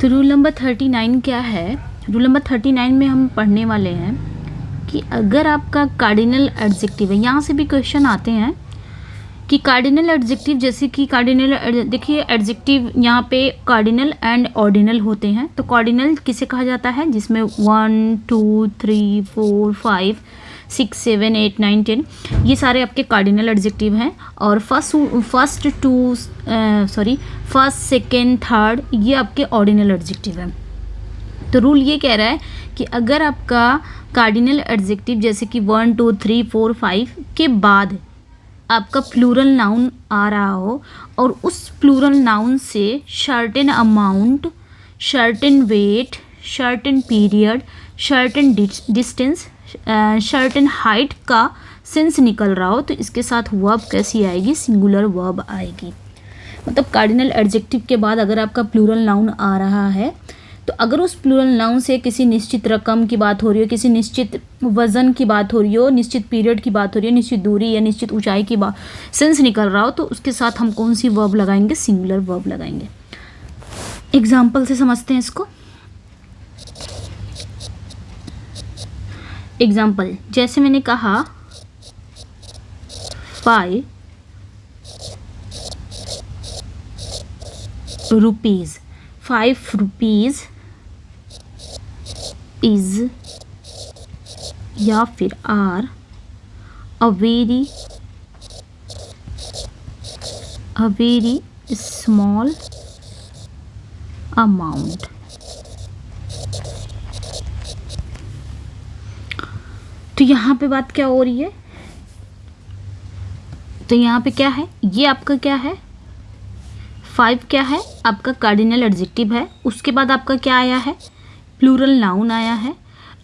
तो rule number 39 क्या है? रूल नंबर 39 में हम पढ़ने वाले हैं कि अगर आपका कार्डिनल एडजेक्टिव है, यहाँ से भी क्वेश्चन आते हैं कि कार्डिनल एडजेक्टिव, जैसे कि कार्डिनल, देखिए एडजेक्टिव यहाँ पे कार्डिनल एंड ऑर्डिनल होते हैं। तो कार्डिनल किसे कहा जाता है? जिसमें 1 2 3 4 5 6 7 8 9 10 ये सारे आपके कार्डिनल एडजेक्टिव हैं। और फर्स्ट सेकेंड थर्ड ये आपके ऑर्डिनल एडजेक्टिव हैं। तो रूल ये कह रहा है कि अगर आपका कार्डिनल एडजेक्टिव जैसे कि 1 2 3 4 5 के बाद आपका प्लूरल नाउन आ रहा हो और उस प्लूरल नाउन से certain amount, certain weight, certain period, certain distance, certain height का सेंस निकल रहा हो, तो इसके साथ वर्ब कैसी आएगी? सिंगुलर वर्ब आएगी। मतलब कार्डिनल एडजेक्टिव के बाद अगर आपका प्लूरल नाउन आ रहा है तो अगर उस प्लूरल नाउन से किसी निश्चित रकम की बात हो रही हो, किसी निश्चित वज़न की बात हो रही हो, निश्चित पीरियड की बात हो रही है, निश्चित दूरी या निश्चित ऊंचाई की बात सेंस निकल रहा हो, तो उसके साथ हम कौन सी वर्ब लगाएंगे? सिंगुलर वर्ब लगाएंगे। एग्जाम्पल से समझते हैं इसको। एग्जाम्पल जैसे मैंने कहा 5 रुपीज़, 5 रुपीज़ इज या फिर are a very small amount. तो यहाँ पे बात क्या हो रही है? तो यहाँ पे क्या है? ये आपका क्या है? 5 क्या है? आपका कार्डिनल एडजेक्टिव है। उसके बाद आपका क्या आया है? प्लूरल नाउन आया है।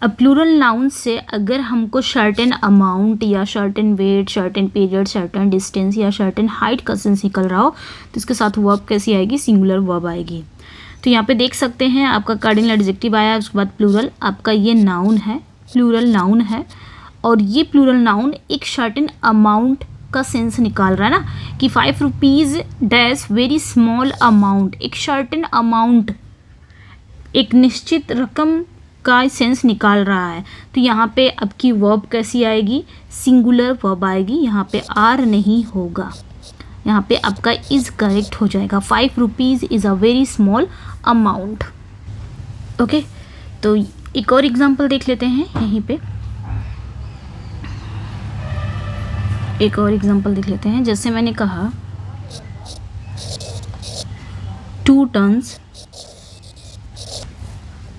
अब प्लूरल नाउन से अगर हमको सर्टेन अमाउंट या certain weight, certain period, certain distance या सर्टेन हाइट का सेंस निकल रहा हो, तो इसके साथ वर्ब कैसी आएगी? सिंगुलर वर्ब आएगी। तो यहाँ पे देख सकते हैं आपका कार्डिनल एडजेक्टिव आया, उसके बाद प्लूरल, आपका ये नाउन है, प्लूरल नाउन है, और ये प्लूरल नाउन एक सर्टेन अमाउंट का सेंस निकाल रहा है ना, कि 5 rupees dash very small amount, एक सर्टेन अमाउंट, एक निश्चित रकम का सेंस निकाल रहा है। तो यहाँ पे आपकी वर्ब कैसी आएगी? सिंगुलर वर्ब आएगी। यहाँ पे आर नहीं होगा, यहाँ पे आपका इज़ करेक्ट हो जाएगा। 5 rupees is a very small amount. Okay, तो एक और एग्जांपल देख लेते हैं यहीं पे। एक और एग्जांपल देख लेते हैं। जैसे मैंने कहा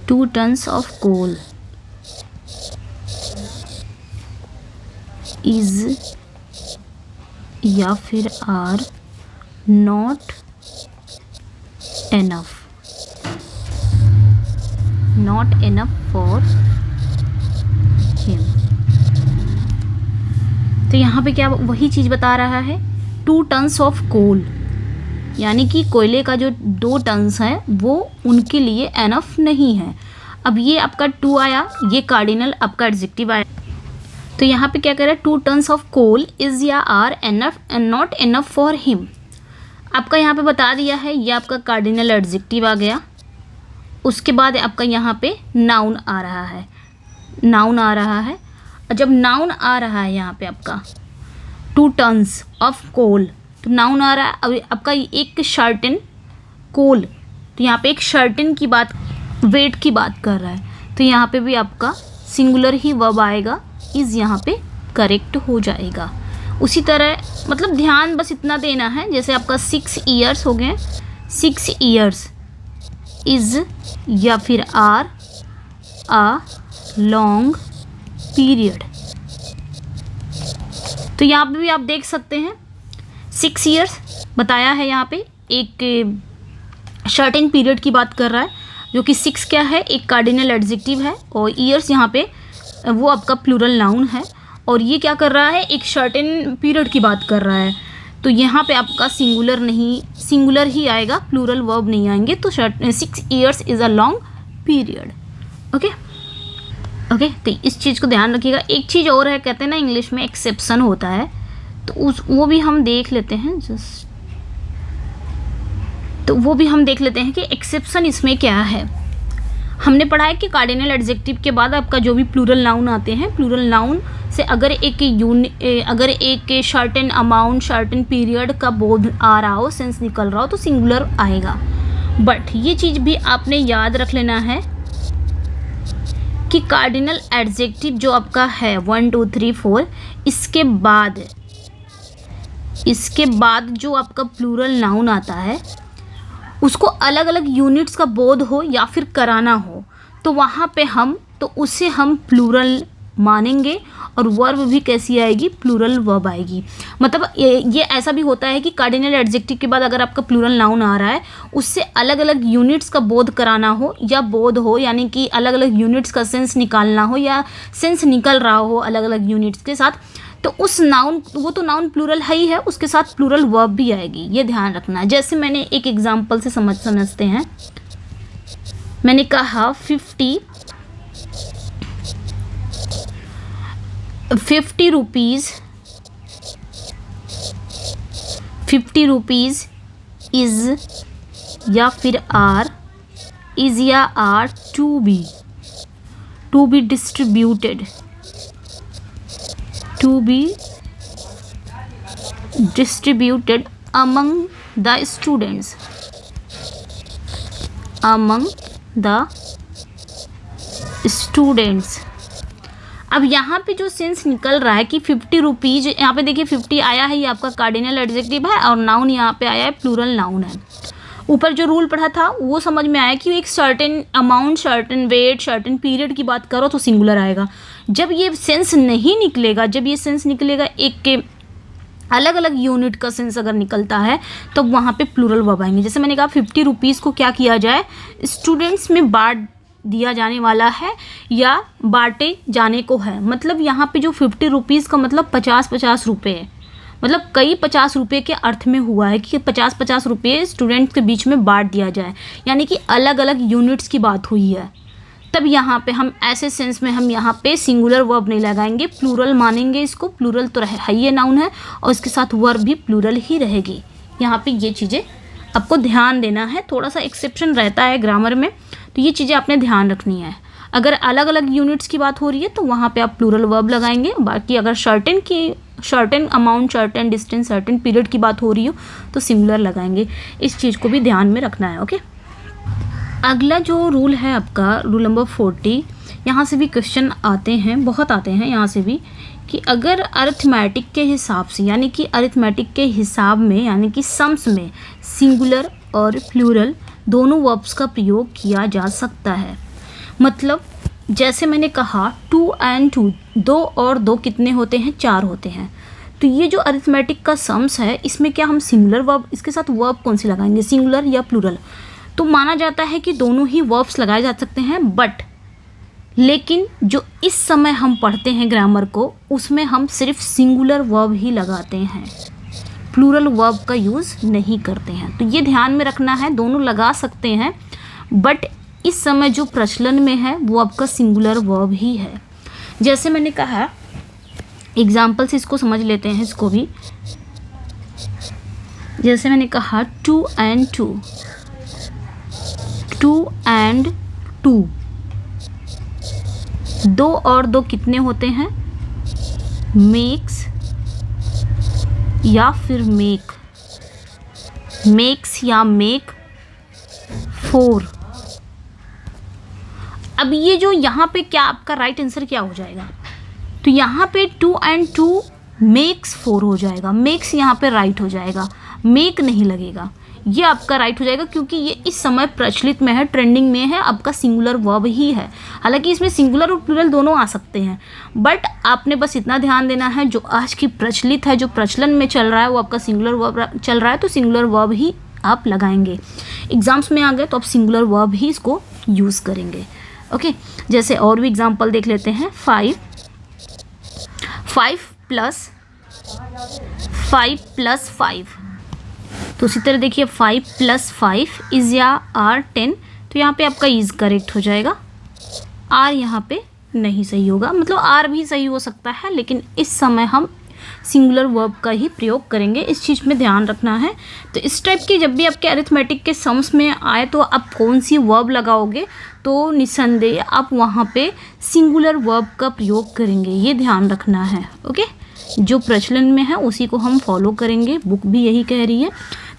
2 tons of coal is या फिर are not enough for him। तो यहाँ पे क्या वही चीज़ बता रहा है, 2 tons of coal, यानी कि कोयले का जो 2 टन्स है वो उनके लिए एनफ नहीं है। अब ये आपका 2 आया, ये कार्डिनल आपका एडजेक्टिव आया। तो यहाँ पे क्या कह रहा है? 2 टन्स ऑफ कोल इज़ या are enough and not enough for him. आपका यहाँ पे बता दिया है, ये आपका कार्डिनल एडजेक्टिव आ गया। उसके बाद आपका यहाँ पे नाउन आ रहा है, नाउन आ रहा है। और जब नाउन आ रहा है यहाँ पे आपका 2 टन्स ऑफ कोल, तो नाउन आ रहा है। अब आपका एक सर्टेन कोल, तो यहाँ पे एक सर्टेन की बात, वेट की बात कर रहा है, तो यहाँ पे भी आपका सिंगुलर ही वर्ब आएगा, इज़ यहाँ पे करेक्ट हो जाएगा। उसी तरह मतलब ध्यान बस इतना देना है, जैसे आपका 6 ईयर्स हो गए, 6 ईयर्स इज़ या फिर आर अ लॉन्ग पीरियड। तो यहाँ पे भी आप देख सकते हैं 6 ईयर्स बताया है, यहाँ पे एक सर्टेन पीरियड की बात कर रहा है, जो कि 6 क्या है? एक कार्डिनल एडजेक्टिव है, और ईयर्स यहाँ पे वो आपका प्लूरल नाउन है, और ये क्या कर रहा है? एक सर्टेन पीरियड की बात कर रहा है। तो यहाँ पे आपका सिंगुलर नहीं, सिंगुलर ही आएगा, प्लूरल वर्ब नहीं आएंगे। तो 6 years is a long period. Okay, तो इस चीज़ को ध्यान रखिएगा। एक चीज़ और है, कहते हैं ना इंग्लिश में एक्सेप्शन होता है, तो वो भी हम देख लेते हैं जस्ट। तो वो भी हम देख लेते हैं कि एक्सेप्शन इसमें क्या है। हमने पढ़ा है कि कार्डिनल एडजेक्टिव के बाद आपका जो भी प्लूरल नाउन आते हैं, प्लूरल नाउन से अगर एक सर्टेन अमाउंट सर्टेन पीरियड का बोध आ रहा हो, सेंस निकल रहा हो, तो सिंगुलर आएगा। बट ये चीज़ भी आपने याद रख लेना है कि कार्डिनल एडजेक्टिव जो आपका है 1 2 3 4, इसके बाद जो आपका प्लूरल नाउन आता है उसको अलग अलग यूनिट्स का बोध हो या फिर कराना हो, तो वहाँ पे उसे हम प्लूरल मानेंगे। और वर्ब भी कैसी आएगी, प्लूरल वर्ब आएगी। मतलब ये ऐसा भी होता है कि कार्डिनल एडजेक्टिव के बाद अगर आपका प्लूरल नाउन आ रहा है, उससे अलग अलग यूनिट्स का बोध कराना हो या बोध हो, यानी कि अलग अलग यूनिट्स का सेंस निकालना हो या सेंस निकल रहा हो अलग अलग यूनिट्स के साथ, तो उस नाउन, वो तो नाउन प्लूरल है ही है, उसके साथ प्लूरल वर्ब भी आएगी। ये ध्यान रखना है। जैसे मैंने एक एग्जांपल से समझते हैं। मैंने कहा 50 रुपीज़ इज़ या फिर आर, इज़ या are to be distributed among the students। अब यहाँ पे जो सेंस निकल रहा है कि 50 रुपीज़, यहाँ पे देखिए 50 आया है, ये आपका कार्डिनल एडजेक्टिव है, और नाउन यहाँ पे आया है, प्लूरल नाउन है। ऊपर जो रूल पढ़ा था वो समझ में आया कि एक certain amount, certain weight, certain period की बात करो तो सिंगुलर आएगा। जब ये सेंस नहीं निकलेगा, जब ये सेंस निकलेगा एक के अलग अलग यूनिट का सेंस अगर निकलता है, तो वहाँ पे प्लूरल वर्ब आएंगे। जैसे मैंने कहा 50 रुपीज़ को क्या किया जाए, स्टूडेंट्स में बांट दिया जाने वाला है या बांटे जाने को है। मतलब यहाँ पे जो 50 रुपीज़ का मतलब 50 रुपये है, मतलब कई 50 रुपये के अर्थ में हुआ है कि 50 रुपये स्टूडेंट्स के बीच में बांट दिया जाए, यानी कि अलग अलग यूनिट्स की बात हुई है। तब यहाँ पे हम ऐसे सेंस में हम यहाँ पे सिंगुलर वर्ब नहीं लगाएंगे, प्लूरल मानेंगे इसको। प्लूरल तो है ये नाउन है, और इसके साथ वर्ब भी प्लूरल ही रहेगी। यहाँ पे ये चीज़ें आपको ध्यान देना है। थोड़ा सा एक्सेप्शन रहता है ग्रामर में, तो ये चीज़ें आपने ध्यान रखनी है। अगर अलग अलग यूनिट्स की बात हो रही है तो वहाँ पे आप प्लूरल वर्ब लगाएंगे। बाकी अगर certain amount, certain distance, certain period की बात हो रही हो तो सिंगुलर लगाएंगे। इस चीज़ को भी ध्यान में रखना है। ओके, अगला जो रूल है आपका, रूल नंबर 40, यहाँ से भी क्वेश्चन आते हैं, बहुत आते हैं यहाँ से भी, कि अगर अरिथमेटिक के हिसाब से, यानी कि अरिथमेटिक के हिसाब में, यानी कि सम्स में सिंगुलर और प्लूरल दोनों वर्ब्स का प्रयोग किया जा सकता है। मतलब जैसे मैंने कहा 2 and 2, 2 और 2 कितने होते हैं, 4 होते हैं। तो ये जो अरिथमेटिक का सम्स है, इसमें क्या हम सिंगुलर वर्ब, इसके साथ वर्ब कौन सी लगाएंगे, सिंगुलर या प्लूरल? तो माना जाता है कि दोनों ही वर्ब्स लगाए जा सकते हैं, बट लेकिन जो इस समय हम पढ़ते हैं ग्रामर को, उसमें हम सिर्फ सिंगुलर वर्ब ही लगाते हैं, प्लूरल वर्ब का यूज़ नहीं करते हैं। तो ये ध्यान में रखना है, दोनों लगा सकते हैं, बट इस समय जो प्रचलन में है वो आपका सिंगुलर वर्ब ही है। जैसे मैंने कहा, एग्जाम्पल से इसको समझ लेते हैं, इसको भी। जैसे मैंने कहा 2 and 2, 2 and 2, 2 और 2 कितने होते हैं, मेक्स या फिर मेक्स या मेक 4। अब ये जो यहाँ पे क्या आपका राइट आंसर क्या हो जाएगा, तो यहाँ पे 2 and 2 मेक्स 4 हो जाएगा। मेक्स यहाँ पे राइट हो जाएगा, मेक नहीं लगेगा, ये आपका राइट हो जाएगा, क्योंकि ये इस समय प्रचलित में है, ट्रेंडिंग में है, आपका सिंगुलर वर्ब ही है। हालांकि इसमें सिंगुलर और प्लूरल दोनों आ सकते हैं, बट आपने बस इतना ध्यान देना है, जो आज की प्रचलित है, जो प्रचलन में चल रहा है, वो आपका सिंगुलर वर्ब चल रहा है, तो सिंगुलर वर्ब ही आप लगाएंगे। एग्जाम्स में आ गए तो आप सिंगुलर वर्ब ही इसको यूज़ करेंगे। ओके, जैसे और भी एग्जाम्पल देख लेते हैं। 5 प्लस 5, तो उसी तरह देखिए 5 + 5 इज़ या आर 10, तो यहाँ पे आपका इज़ करेक्ट हो जाएगा, आर यहाँ पे नहीं सही होगा। मतलब आर भी सही हो सकता है, लेकिन इस समय हम सिंगुलर वर्ब का ही प्रयोग करेंगे, इस चीज़ में ध्यान रखना है। तो इस टाइप की जब भी आपके अरिथमेटिक के सम्स में आए तो आप कौन सी वर्ब लगाओगे, तो निस्संदेह आप वहाँ पे सिंगुलर वर्ब का प्रयोग करेंगे, ये ध्यान रखना है। ओके, जो प्रचलन में है उसी को हम फॉलो करेंगे, बुक भी यही कह रही है।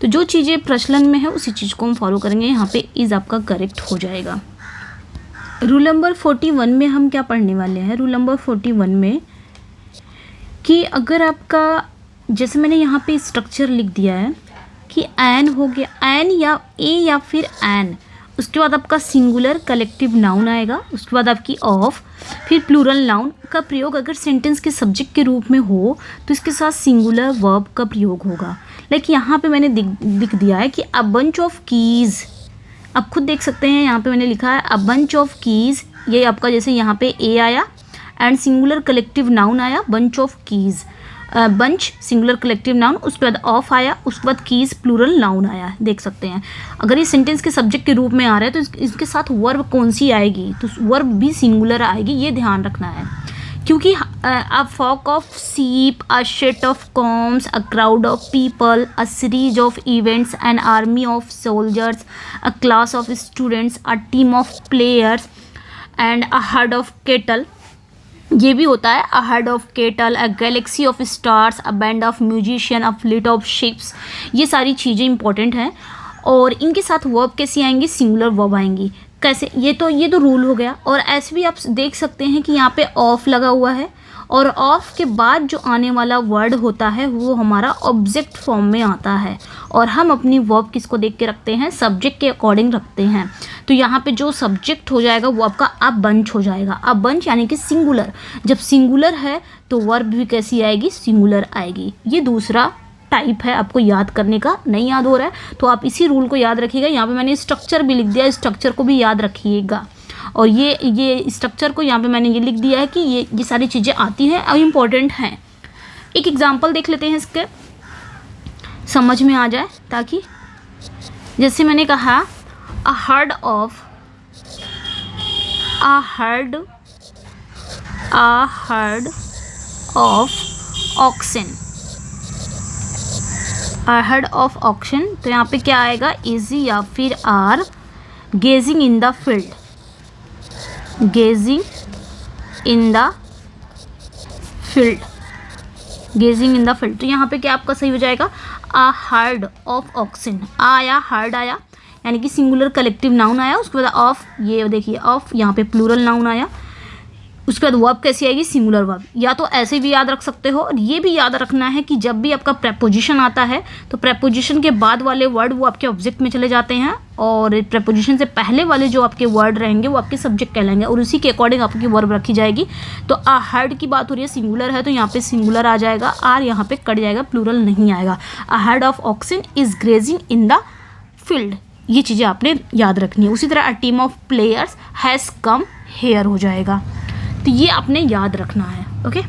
तो जो चीज़ें प्रचलन में है उसी चीज़ को हम फॉलो करेंगे, यहाँ पे इज़ आपका करेक्ट हो जाएगा। रूल नंबर 41 में हम क्या पढ़ने वाले हैं? रूल नंबर 41 में कि अगर आपका, जैसे मैंने यहाँ पे स्ट्रक्चर लिख दिया है कि एन हो गया, एन या ए या फिर एन, उसके बाद आपका सिंगुलर कलेक्टिव नाउन आएगा, उसके बाद आपकी ऑफ, फिर प्लूरल नाउन का प्रयोग अगर सेंटेंस के सब्जेक्ट के रूप में हो तो इसके साथ सिंगुलर वर्ब का प्रयोग होगा। लाइक यहाँ पे मैंने लिख दिया है कि अ बंच ऑफ कीज़, आप खुद देख सकते हैं यहाँ पे मैंने लिखा है अ बंच ऑफ कीज़, ये आपका जैसे यहाँ पे ए आया एंड सिंगुलर कलेक्टिव नाउन आया bunch of keys, bunch singular collective noun, उसके बाद ऑफ आया, उसके बाद कीज़ प्लूरल नाउन आया, देख सकते हैं। अगर ये सेंटेंस के सब्जेक्ट के रूप में आ रहा है तो इसके साथ वर्ब कौन सी आएगी, तो वर्ब भी सिंगुलर आएगी, ये ध्यान रखना है। क्योंकि a flock of sheep, a set of cows, a crowd of people, a series of events, an army of soldiers, a class of students, a team of players and a herd of cattle, ये भी होता है a herd of cattle, a galaxy of stars, a band of musician, a fleet of ships, ये सारी चीज़ें important हैं। और इनके साथ वर्ब कैसी आएंगी? सिंगुलर वर्ब आएंगी। कैसे? ये तो रूल हो गया। और ऐसे भी आप देख सकते हैं कि यहाँ पे ऑफ लगा हुआ है और ऑफ के बाद जो आने वाला वर्ड होता है वो हमारा ऑब्जेक्ट फॉर्म में आता है, और हम अपनी वर्ब किसको देख के रखते हैं? सब्जेक्ट के अकॉर्डिंग रखते हैं। तो यहाँ पे जो सब्जेक्ट हो जाएगा वो आपका अ बंच हो जाएगा। अ बंच यानी कि सिंगुलर, जब सिंगुलर है तो वर्ब भी कैसी आएगी? सिंगुलर आएगी। ये दूसरा टाइप है, आपको याद करने का। नहीं याद हो रहा है तो आप इसी रूल को याद रखिएगा। यहाँ पे मैंने स्ट्रक्चर भी लिख दिया, स्ट्रक्चर को भी याद रखिएगा। और ये स्ट्रक्चर को यहाँ पे मैंने ये लिख दिया है कि ये सारी चीज़ें आती हैं और इम्पोर्टेंट हैं। एक एग्जांपल देख लेते हैं, इसके समझ में आ जाए, ताकि जैसे मैंने कहा अ हर्ड ऑफ ऑक्शन, तो यहाँ पे क्या आएगा? इजी या फिर are, grazing in the field, grazing in the field. तो यहाँ पे क्या आपका सही हो जाएगा? अ हर्ड ऑफ ऑक्सन, आया, हर्ड आया यानी कि सिंगुलर कलेक्टिव नाउन आया, उसके बाद ऑफ, ये देखिए ऑफ, यहाँ पे प्लूरल नाउन आया, उसके बाद वर्ब कैसी आएगी? Singular verb. या तो ऐसे भी याद रख सकते हो, और ये भी याद रखना है कि जब भी आपका प्रेपोजिशन आता है तो प्रेपोजिशन के बाद वाले वर्ड वो आपके ऑब्जेक्ट में चले जाते हैं, और प्रेपोजिशन से पहले वाले जो आपके वर्ड रहेंगे वो आपके सब्जेक्ट कहलाएंगे, और उसी के अकॉर्डिंग आपकी वर्ब रखी जाएगी। तो अ हर्ड की बात हो रही है, सिंगुलर है तो यहाँ पे सिंगुलर आ जाएगा, आर यहाँ पे कट जाएगा, प्लूरल नहीं आएगा। A herd of oxen is grazing in the field, ये चीज़ें आपने याद रखनी है। उसी तरह a team of players has come here हो जाएगा। तो ये आपने याद रखना है। ओके।